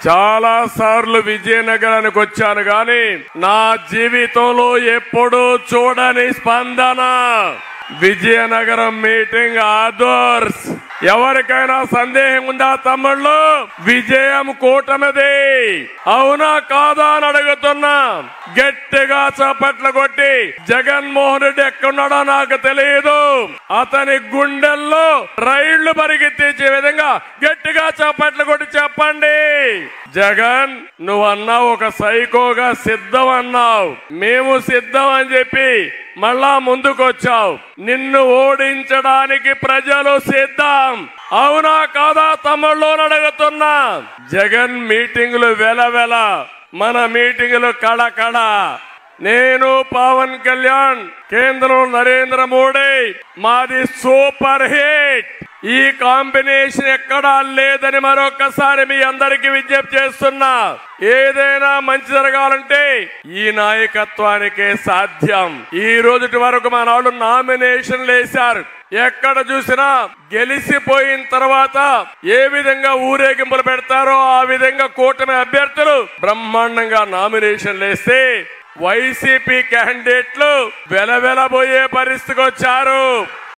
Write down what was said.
చాలా సార్లు విజయనగరానికి వచ్చాను గాని నా జీవితంలో ఎప్పుడూ చూడని స్పందన. విజయనగరం మీటింగ్ ఆదర్శ్. ఎవరికైనా సందేహం ఉందా తమ్ముళ్ళు? విజయం కూటమిది. అవునా కాదా అని అడుగుతున్నా. గట్టిగా చప్పట్లు కొట్టి జగన్మోహన్ రెడ్డి ఎక్కడున్నాడో నాకు తెలియదు, అతని గుండెల్లో రైళ్లు పరిగెత్తించే విధంగా గట్టిగా చప్పట్లు కొట్టి చెప్పండి. జగన్, నువ్వన్నావు ఒక సైకోగా సిద్ధం అన్నావు. మేము సిద్ధం అని చెప్పి మళ్ళా ముందుకొచ్చావు. నిన్ను ఓడించడానికి ప్రజలు సిద్ధం. అవునా కాదా తమ్ముళ్ళు అడుగుతున్నా. జగన్ మీటింగులు వెలవెల, మన మీటింగులు కళకళ. నేను పవన్ కళ్యాణ్, కేంద్రంలో నరేంద్ర మోడీ, మాది సూపర్ హిట్. ఈ కాంబినేషన్ ఎక్కడా లేదని మరొకసారి మీ అందరికీ విజ్ఞప్తి చేస్తున్నా. ఏదైనా మంచి జరగాలంటే ఈ నాయకత్వానికే సాధ్యం. ఈ రోజుటి వరకు మన వాళ్ళు నామినేషన్లు వేశారు. ఎక్కడ చూసినా గెలిచిపోయిన తర్వాత ఏ విధంగా ఊరేగింపులు పెడతారో ఆ విధంగా కూటమి అభ్యర్థులు బ్రహ్మాండంగా నామినేషన్లు వేస్తే వైసీపీ క్యాండిడేట్లు వెలవెలబోయే పరిస్థితికి వచ్చారు.